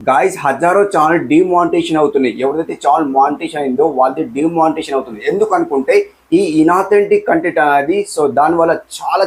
Guys హజారో channel demonetisation అవుతుంది. ఎవరైతే channel మానిటేషన్ అయిందో వాళ్ళది డిమానిటేషన్ అవుతుంది. ఎందుకు అనుకుంటే ఈ ఇనాథెంటిక్ కంటెంట్ అనేది సో దాని వల్ల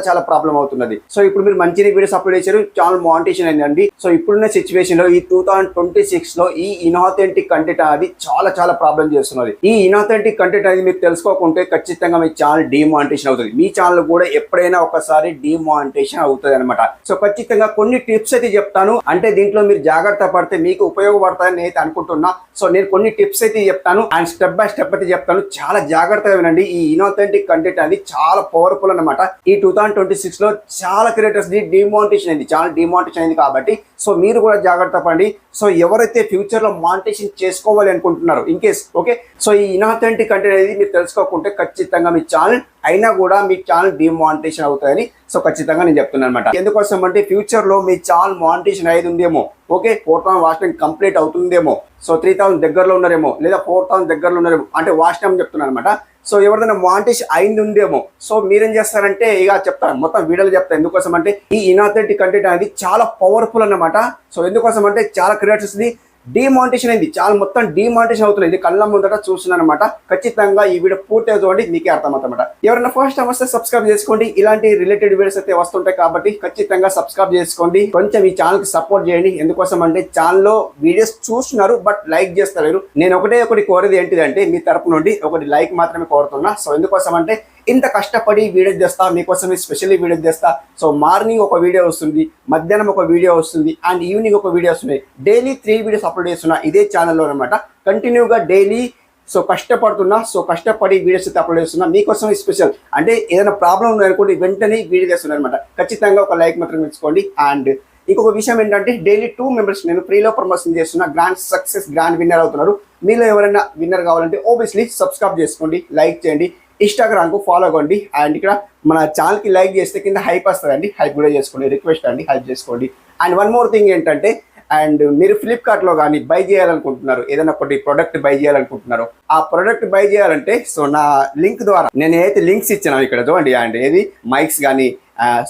చాలా ప్రాబ్లం అవుతున్నది. సో ఇప్పుడు మీరు మంచిగా వీడియోస్ అప్లోడ్ చేశారు, ఛానల్ మానిటేషన్ అయిందండి. సో ఇప్పుడున్న సిచ్యువేషన్ లో ఈ 2026 లో ఈ ఇనాథెంటిక్ కంటెంట్ అనేది చాలా ప్రాబ్లం చేస్తున్నది. ఈ ఇనాథెంటిక్ కంటెంట్ అనేది మీరు తెలుసుకోకుంటే ఖచ్చితంగా మీ ఛానల్ డిమానిటేషన్ అవుతుంది. మీ ఛానల్ కూడా ఎప్పుడైనా ఒకసారి డిమానిటేషన్ అవుతుంది అనమాట. సో ఖచ్చితంగా కొన్ని టిప్స్ అయితే చెప్తాను, అంటే దీంట్లో మీరు జాగ్రత్త పడితే మీకు ఉపయోగపడతాయని నేను అనుకుంటున్నా. సో నేను కొన్ని టిప్స్ అయితే చెప్తాను అండ్ స్టెప్ బై స్టెప్ అయితే చెప్తాను. చాలా జాగ్రత్తగా వినండి. ఈ ఇనాథెంటిక్ కంటెంట్ అనేది చాలా పవర్ఫుల్ అన్నమాట. ఈ 2026 లో చాలా క్రియేటర్స్ ది డిమానిటేషన్ అయింది, చాలా డిమానిటేషన్ అయింది. కాబట్టి సో మీరు కూడా జాగ్రత్త పడండి. సో ఎవరైతే ఫ్యూచర్ లో మానిటేషన్ చేసుకోవాలి అనుకుంటున్నారు ఇన్ కేస్ ఓకే, సో ఈ ఇనాథెంటిక్ కంటెంట్ అనేది మీరు తెలుసుకోకుంటే ఖచ్చితంగా మీ ఛానల్ అయినా కూడా మీ ఛానల్ డిమానిటేషన్ అవుతాయని సో ఖచ్చితంగా నేను చెప్తున్నాను అనమాట. ఎందుకోసం అంటే ఫ్యూచర్ లో మీ ఛానల్ మానిటేషన్ అయ్యేది ఉందేమో, ఓకే 4,000 వాచ్ టైం కంప్లీట్ అవుతుందేమో, సో 3,000 దగ్గరలో ఉన్నారేమో, లేదా 4,000 దగ్గరలో ఉన్నారేమో, అంటే వాచ్ టైం చెప్తున్నాను అనమాట. సో ఎవరిదైనా మానిటేషన్ అయింది ఉందేమో, సో మీరేం చేస్తారంటే ఇక చెప్తాను, మొత్తం వీడియోలు చెప్తాను. ఎందుకోసం అంటే ఈ ఇనాథెంటిక్ కంటెంట్ అనేది చాలా పవర్ఫుల్ అన్నమాట. సో ఎందుకోసం అంటే చాలా క్రియేటర్స్ ది డిమానిటేషన్ అయింది, చాలా మొత్తం డిమానిటేషన్ అవుతుంది. ఇది కళ్ళ ముందట చూస్తున్నాను అనమాట. ఖచ్చితంగా ఈ వీడియో పూర్తిగా చూడండి, మీకే అర్థమవుతామాట. ఎవరైనా ఫస్ట్ టైం వస్తే సబ్స్క్రైబ్ చేసుకోండి. ఇలాంటి రిలేటెడ్ వీడియోస్ అయితే వస్తుంటాయి కాబట్టి ఖచ్చితంగా సబ్స్క్రైబ్ చేసుకోండి. కొంచెం ఈ ఛానల్ కి సపోర్ట్ చేయండి. ఎందుకోసం అంటే ఛానల్లో వీడియోస్ చూస్తున్నారు బట్ లైక్ చేస్తలేరు. నేను ఒకటి కోరేది ఏంటిదంటే మీ తరపు నుండి ఒకటి లైక్ మాత్రమే కోరుతున్నా. సో ఎందుకోసం అంటే ఇంత కష్టపడి వీడియో చేస్తా, మీకోసం స్పెషల్లీ వీడియో చేస్తా. సో మార్నింగ్ ఒక వీడియో వస్తుంది, మధ్యాహ్నం ఒక వీడియో వస్తుంది అండ్ ఈవినింగ్ ఒక వీడియో వస్తుంది. డైలీ 3 వీడియోస్ అప్లోడ్ చేస్తున్నా ఇదే ఛానల్లో అనమాట. కంటిన్యూగా డైలీ సో కష్టపడుతున్నా, సో కష్టపడి వీడియోస్ అయితే అప్లోడ్ చేస్తున్నా మీకోసం స్పెషల్. అంటే ఏదైనా ప్రాబ్లం ఉందనుకోండి వెంటనే వీడియో చేస్తున్నారు అనమాట. ఖచ్చితంగా ఒక లైక్ మాత్రం ఇచ్చుకోండి. అండ్ ఇంకొక విషయం ఏంటంటే డైలీ 2 మెంబర్స్ నేను ఫ్రీలో ప్రమోషన్ చేస్తున్నా. గ్రాండ్ సక్సెస్ గ్రాండ్ విన్నర్ అవుతున్నారు. మీలో ఎవరైనా విన్నర్ కావాలంటే ఓబియస్లీ సబ్స్క్రైబ్ చేసుకోండి, లైక్ చేయండి, ఇన్స్టాగ్రామ్ కు ఫాలో అవ్వండి. అండ్ ఇక్కడ మన ఛానల్ కి లైక్ చేస్తే కింద హైప్ వస్తుందండి, హైప్ కూడా చేసుకోండి. రిక్వెస్ట్ అండి, హైప్ చేసుకోండి. అండ్ వన్ మోర్ థింగ్ ఏంటంటే, అండ్ మీరు ఫ్లిప్కార్ట్ లో కానీ బై చేయాలనుకుంటున్నారు, ఏదైనా ఒకటి ప్రొడక్ట్ బై చేయాలనుకుంటున్నారు, ఆ ప్రొడక్ట్ బై చేయాలంటే సో నా లింక్ ద్వారా నేను ఏదైతే లింక్స్ ఇచ్చాను ఇక్కడ చూడండి, అండ్ ఏది మైక్స్ కానీ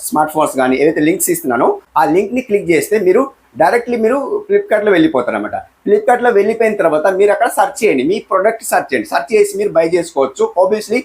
స్మార్ట్ ఫోన్స్ కానీ ఏదైతే లింక్స్ ఇస్తున్నానో ఆ లింక్ ని క్లిక్ చేస్తే మీరు డైరెక్ట్లీ మీరు ఫ్లిప్కార్ట్లో వెళ్ళిపోతారు అనమాట. ఫ్లిప్కార్ట్లో వెళ్ళిపోయిన తర్వాత మీరు అక్కడ సెర్చ్ చేయండి, మీ ప్రొడక్ట్ సెర్చ్ చేయండి. సెర్చ్ చేసి మీరు బై చేసుకోవచ్చు. ఆబ్వియస్లీ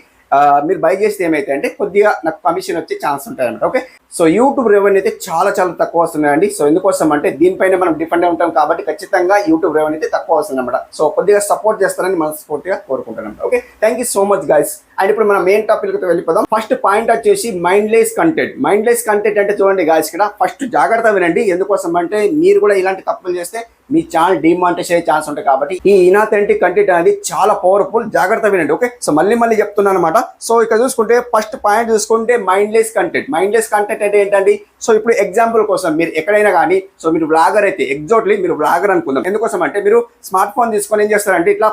మీరు బై చేస్తే ఏమైతే అంటే కొద్దిగా నాకు కమిషన్ వచ్చే ఛాన్స్ ఉంటుంది అనమాట. ఓకే, సో యూట్యూబ్ రెవెన్యూ అయితే చాలా తక్కువ వస్తున్నాయండి. సో ఎందుకోసం అంటే దీనిపైన మనం డిపెండ్ అయి ఉంటాం కాబట్టి ఖచ్చితంగా యూట్యూబ్ రెవెన్యూ అయితే తక్కువ వస్తుంది అనమాట. సో కొద్దిగా సపోర్ట్ చేస్తారని మనస్ఫూర్తిగా కోరుకుంటున్నాం. Okay, thank you so much guys. And ఇప్పుడు మన మెయిన్ టాపిక్ తో వెళ్ళిపోదాం. ఫస్ట్ పాయింట్ వచ్చేసి మైండ్లెస్ కంటెంట్. మైండ్లెస్ కంటెంట్ అంటే చూడండి గాయస్, ఇక్కడ ఫస్ట్ జాగ్రత్త వినండి. ఎందుకోసం అంటే మీరు కూడా ఇలాంటి తప్పులు చేస్తే మీ ఛానల్ డిమానిటైజ్ అయ్యే ఛాన్స్ ఉంటాయి. కాబట్టి ఈ ఇనాథెంటిక్ కంటెంట్ అనేది చాలా పవర్ఫుల్, జాగ్రత్త వినండి. ఓకే, సో మళ్ళీ చెప్తున్నాను అనమాట. సో ఇక్కడ చూసుకుంటే ఫస్ట్ పాయింట్ చూసుకుంటే మైండ్లెస్ కంటెంట్. మైండ్లెస్ కంటెంట్ అంటే ఏంటండి, సో ఇప్పుడు ఎగ్జాంపుల్ కోసం మీరు ఎక్కడైనా కానీ, సో మీరు బ్లాగర్ అయితే ఎగ్జాక్ట్లీ మీరు బ్లాగర్ అనుకుందాం. ఎందుకోసం అంటే మీరు స్మార్ట్ ఫోన్ తీసుకొని ఏం చేస్తారంటే ఇట్లా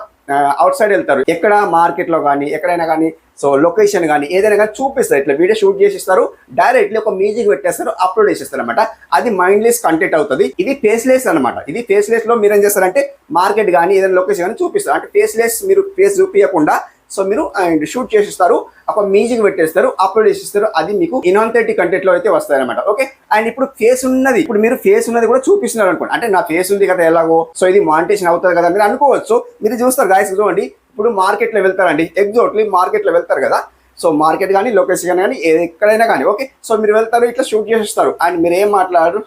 అవుట్ సైడ్ వెళ్తారు, ఎక్కడ మార్కెట్ లో కానీ ఎక్కడైనా కానీ, సో లొకేషన్ కానీ ఏదైనా కానీ చూపిస్తారు, ఇట్లా వీడియో షూట్ చేసి ఇస్తారు, డైరెక్ట్లీ ఒక మ్యూజిక్ పెట్టేస్తారు, అప్లోడ్ చేసేస్తారు అనమాట. అది మైండ్లెస్ కంటెంట్ అవుతుంది. ఇది ఫేస్లెస్ అనమాట. ఇది ఫేస్లెస్ లో మీరు ఏం చేస్తారంటే మార్కెట్ కానీ ఏదైనా లొకేషన్ కానీ చూపిస్తారు. అంటే ఫేస్లెస్ మీరు ఫేస్ చూపించకుండా సో మీరు షూట్ చేసిస్తారు, ఒక మ్యూజిక్ పెట్టేస్తారు, అప్లోడ్ చేసిస్తారు. అది మీకు ఇనాథెంటిక్ కంటెంట్ లో అయితే వస్తాయి అనమాట. ఓకే, అండ్ ఇప్పుడు ఫేస్ ఉన్నది, ఇప్పుడు మీరు ఫేస్ ఉన్నది కూడా చూపిస్తున్నారు అనుకోండి, అంటే నా ఫేస్ ఉంది కదా ఎలాగో, సో ఇది మానిటేషన్ అవుతుంది కదా మీరు అనుకోవచ్చు. మీరు చూస్తారు గాయస్, చూడండి ఇప్పుడు మార్కెట్ లో వెళ్తారండి, ఎగ్జాక్ట్లీ మార్కెట్ లో వెళ్తారు కదా, సో మార్కెట్ కానీ లొకేషన్ కానీ ఎక్కడైనా కానీ ఓకే, సో మీరు వెళ్తారు, ఇట్లా షూట్ చేసేస్తారు అండ్ మీరు ఏం మాట్లాడరు,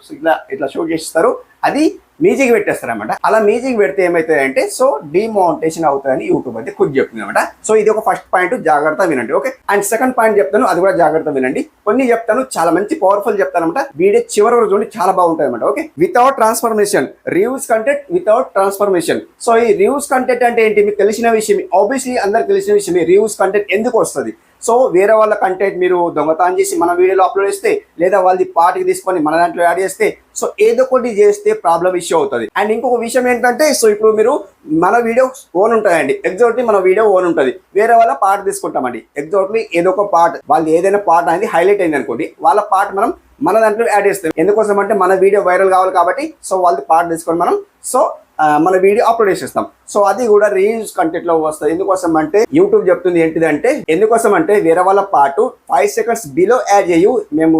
ఇట్లా షూట్ చేస్తారు, అది మ్యూజిక్ పెట్టేస్తారు అనమాట. అలా మ్యూజిక్ పెడితే ఏమవుతుంది అంటే సో డిమానిటైజేషన్ అవుతుందని యూట్యూబ్ అయితే ఖుद చెప్తుంది అనమాట. సో ఇది ఒక ఫస్ట్ పాయింట్, జాగ్రత్త వినండి. ఓకే, అండ్ సెకండ్ పాయింట్ చెప్తాను, అది కూడా జాగ్రత్త వినండి. కొన్ని చెప్తాను, చాలా మంచి పవర్ఫుల్ చెప్తాను అనమాట. వీడియో చివరి వరకు చూడండి, చాలా బాగుంటుంది అనమాట. Okay, without transformation, reviews content without transformation. So ఈ రివ్యూస్ కంటెంట్ అంటే ఏంటి మీకు తెలిసిన విషయం, ఆబ్వియస్లీ అందరికి తెలిసిన విషయం. రివ్యూస్ కంటెంట్ ఎందుకు వస్తుంది, సో వేరే వాళ్ళ కంటెంట్ మీరు దొంగతనం చేసి మన వీడియోలో అప్లోడ్ చేస్తే, లేదా వాళ్ళది పార్ట్కి తీసుకొని మన దాంట్లో యాడ్ చేస్తే, సో ఏదో ఒకటి చేస్తే ప్రాబ్లం ఇష్యూ అవుతుంది. అండ్ ఇంకొక విషయం ఏంటంటే, సో ఇప్పుడు మీరు మన వీడియో ఓన్ ఉంటాయండి, ఎగ్జాక్ట్లీ మన వీడియో ఓన్ ఉంటుంది, వేరే వాళ్ళ పార్ట్ తీసుకుంటామండి, ఎగ్జాక్ట్లీ ఏదో ఒక పార్ట్, వాళ్ళు ఏదైనా పార్ట్ అనేది హైలైట్ అయింది అనుకోండి, వాళ్ళ పార్ట్ మనం మన దాంట్లో యాడ్ చేస్తాం. ఎందుకోసం అంటే మన వీడియో వైరల్ కావాలి కాబట్టి, సో వాళ్ళది పార్ట్ తీసుకొని మనం సో మన వీడియో అప్లోడ్ చేసేస్తాం. సో అది కూడా రీయూజ్ కంటెంట్ లో వస్తుంది. ఎందుకోసం అంటే యూట్యూబ్ చెప్తుంది ఏంటిదంటే, ఎందుకోసం అంటే వేరే వాళ్ళ పార్ట్ 5 సెకండ్స్ బిలో యాడ్ చేయు, మేము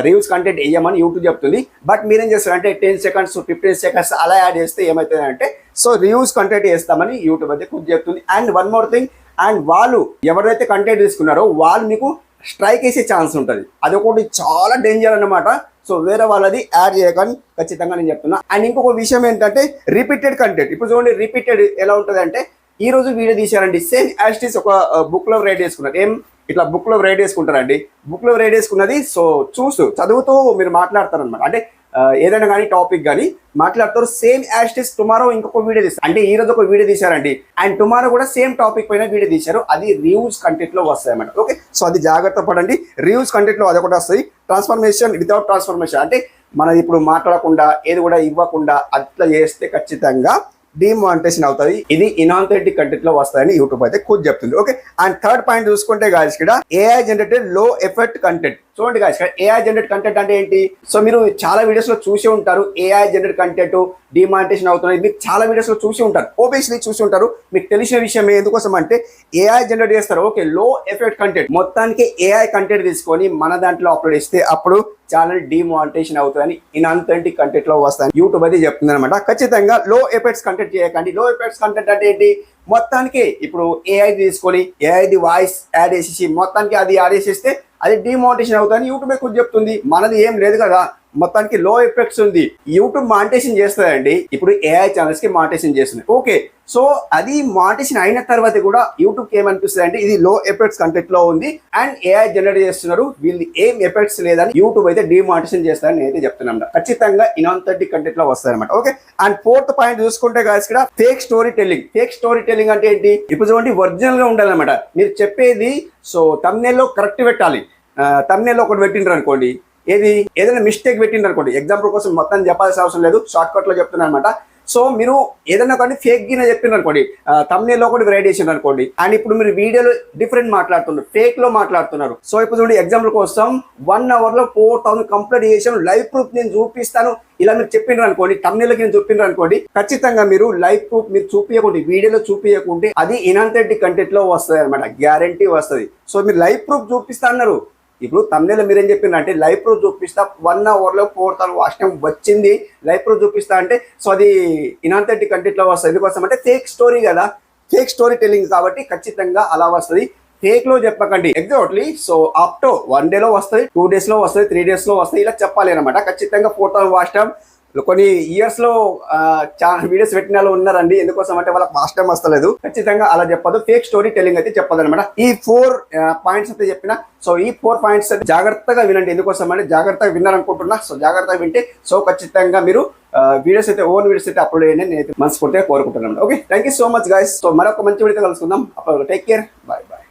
రివ్యూస్ కంటెంట్ వేయమని యూట్యూబ్ చెప్తుంది. బట్ మీరేం చేస్తారంటే 10 సెకండ్స్ 15 సెకండ్స్ అలా యాడ్ చేస్తే ఏమవుతుందంటే సో రివ్యూస్ కంటెంట్ వేస్తామని యూట్యూబ్ అయితే ఖుद చెప్తుంది. And one more thing, and వాళ్ళు ఎవరైతే కంటెంట్ తీసుకున్నారో వాళ్ళు మీకు స్ట్రైక్ వేసే ఛాన్స్ ఉంటుంది. అదొకటి చాలా డేంజర్ అన్నమాట. సో వేరే వాళ్ళది యాడ్ చేయకని ఖచ్చితంగా నేను చెప్తున్నా. అండ్ ఇంకొక విషయం ఏంటంటే రిపీటెడ్ కంటెంట్. ఇప్పుడు చూడండి రిపీటెడ్ ఎలా ఉంటుంది అంటే ఈ రోజు వీడియో తీశారండి, సేమ్ యాస్టీస్ ఒక బుక్ లో రైట్ చేసుకున్నారు. ఏం ఇట్లా బుక్ లో రైట్ వేసుకుంటారండి. బుక్ లో రైట్ వేసుకున్నది సో చదువుతూ మీరు మాట్లాడతారనమాట. అంటే ఏదైనా కానీ టాపిక్ కానీ మాట్లాడతారు. సేమ్ యాస్టీస్ టుమారో ఇంకొక వీడియో తీస్తారు. అంటే ఈ రోజు ఒక వీడియో తీశారండి అండ్ టుమారో కూడా సేమ్ టాపిక్ పైన వీడియో తీశారు. అది రివ్యూస్ కంటెంట్ లో వస్తాయి అన్నమాట. ఓకే, సో అది జాగ్రత్త పడండి. రివ్యూస్ కంటెంట్ లో అది ఒకటి వస్తాయి. ట్రాన్స్ఫర్మేషన్ వితౌట్ ట్రాన్స్ఫర్మేషన్ అంటే మనది ఇప్పుడు మాట్లాడకుండా ఏది కూడా ఇవ్వకుండా అట్లా చేస్తే ఖచ్చితంగా డిమానిటైజేషన్ అవుతుంది. ఇది ఇనాథెంటిక్ కంటెంట్ లో వస్తాయని యూట్యూబ్ అయితే ఖుद చెప్తుంది. ఓకే, అండ్ థర్డ్ పాయింట్ చూసుకుంటే గాయస్ ఇక్కడ ఏఐ జనరేటెడ్ లో ఎఫెక్ట్ కంటెంట్. చూడండి గాయస్ ఇక్కడ ఏఐ జనరేట్ కంటెంట్ అంటే ఏంటి? సో మీరు చాలా వీడియోస్ లో చూసి ఉంటారు ఏఐ జనరేట్ కంటెంట్ డిమానిటైజేషన్ అవుతుంది. మీరు చాలా వీడియోస్ లో చూసి ఉంటారు, ఓబియస్లీ చూసి ఉంటారు. మీకు తెలిసిన విషయం ఎందుకోసం అంటే ఏఐ జనరేట్ చేస్తారు. ఓకే, లో ఎఫెక్ట్ కంటెంట్ మొత్తానికి ఏఐ కంటెంట్ తీసుకొని మన దాంట్లో అప్లోడ్ చేస్తే అప్పుడు ఛానల్ డిమానిటైజేషన్ అవుతుందని ఇన్అథెంటిక్ కంటెంట్ లో వస్తాయని యూట్యూబ్ అయితే చెప్తుంది అనమాట. ఖచ్చితంగా లో ఎఫెక్ట్స్ కంటెంట్ చేయకండి. లో ఎఫెక్ట్స్ కంటెంట్ అంటే ఏంటి? మొత్తానికి ఇప్పుడు ఏఐ తీసుకొని ఏఐది వాయిస్ యాడ్ చేసేసి మొత్తానికి అది యాడ్ చేసేస్తే అది డిమానిటైజేషన్ అవుతుందని యూట్యూబ్ ఖుद చెప్తుంది. మనది ఏం లేదు కదా, మొత్తానికి లో ఎఫెక్ట్స్ ఉంది. యూట్యూబ్ మానిటైజేషన్ చేస్తుందండి. ఇప్పుడు ఏఐ ఛానల్స్ కి మానిటైజేషన్ చేస్తుంది. ఓకే, సో అది మానిటైజేషన్ అయిన తర్వాత కూడా యూట్యూబ్ కి ఏమనిపిస్తుంది అంటే ఇది లో ఎఫెక్ట్స్ కంటెంట్ లో ఉంది అండ్ ఏఐ జనరేట్ చేస్తున్నారు, వీళ్ళు ఏం ఎఫెక్ట్స్ లేదని యూట్యూబ్ అయితే డిమానిటైజేషన్ చేస్తారని నేనైతే చెప్తున్నాను. ఖచ్చితంగా ఇనాథెంటిక్ కంటెంట్ లో వస్తాయన్నమాట. ఓకే, అండ్ ఫోర్త్ పాయింట్ చూసుకుంటే గాయస్ ఇక్కడ fake story telling. Fake story telling అంటే ఏంటి? ఇప్పుడు చూడండి ఒరిజినల్ గా ఉండాలన్నమాట. మీరు చెప్పేది సో thumbnail లో కరెక్ట్ పెట్టాలి. thumbnail లో ఒకటి పెట్టిండ్రు అనుకోండి, ఏదైనా మిస్టేక్ పెట్టిండ్రు అనుకోండి, ఎగ్జాంపుల్ కోసం మొత్తం చెప్పాల్సిన అవసరం లేదు, షార్ట్ కట్ లో చెప్తున్నాను అనమాట. సో మీరు ఏదైనా కానీ ఫేక్ గిన చెప్పిండ్రు అనుకోండి, thumbnail లో ఒకటి వెరైట్ చేసిండ్రు అనుకోండి, అండ్ ఇప్పుడు మీరు వీడియోలో డిఫరెంట్ మాట్లాడుతున్నారు, ఫేక్ లో మాట్లాడుతున్నారు. సో ఇప్పుడు చూడండి ఎగ్జాంపుల్ కోసం 1 hour లో 4000 కంప్లీట్ చేసాను, లైవ్ ప్రూఫ్ నేను చూపిస్తాను ఇలా మీరు చెప్పిండ్రు అనుకోండి, thumbnail లోకి నేను చెప్పిండ్రు అనుకోండి, ఖచ్చితంగా మీరు లైవ్ ప్రూఫ్ మీరు చూపించకుంటే, వీడియోలో చూపించకుంటే అది ఇన్అథెంటిక్ కంటెంట్ లో వస్తుంది అనమాట, గ్యారంటీ వస్తుంది. సో మీరు లైవ్ ప్రూఫ్ చూపిస్తా అన్నారు. ఇప్పుడు thumbnail మీరేం చెప్పిండ్రంటే లైవ్ ప్రూఫ్ చూపిస్తా 1 hour లో 4000 వాచ్ టైం వచ్చింది, లైవ్ ప్రూఫ్ చూపిస్తా అంటే సో అది ఇన్అథెంటిక్ కంటెంట్ లో వస్తుంది. ఎందుకోసం అంటే ఫేక్ స్టోరీ కదా, ఫేక్ స్టోరీ టెల్లింగ్ కాబట్టి ఖచ్చితంగా అలా వస్తుంది. ఫేక్ లో చెప్పకండి. Exactly so up to 1 day లో వస్తుంది, 2 days లో వస్తుంది, 3 days లో వస్తుంది, ఇలా చెప్పాలి అనమాట. ఖచ్చితంగా 4000 వాచ్ టైం కొన్ని ఇయర్స్ లో చాలా వీడియోస్ పెట్టిన వాళ్ళు ఉన్నారండి. ఎందుకోసం అంటే వాళ్ళకి ఫాస్ట్ టైం వస్తలేదు. ఖచ్చితంగా అలా చెప్పదు, ఫేక్ స్టోరీ టెల్లింగ్ అయితే చెప్పదు అనమాట. ఈ 4 పాయింట్స్ అయితే చెప్పిన. సో ఈ 4 పాయింట్స్ అయితే జాగ్రత్తగా వినండి. ఎందుకోసం అంటే జాగ్రత్తగా విన్నారనుకుంటున్నా. సో జాగ్రత్తగా వింటే సో ఖచ్చితంగా మీరు వీడియోస్ అయితే ఓన్ వీడియోస్ అయితే అప్లోడ్ చేయండి నేనైతే మనస్ఫూర్తిగా కోరుకుంటున్నాను. Okay, thank you so much guys. So మరొక మంచి వీడియో కలుసుకుందాం. అప్పుడు టేక్ కేర్, బాయ్ బాయ్.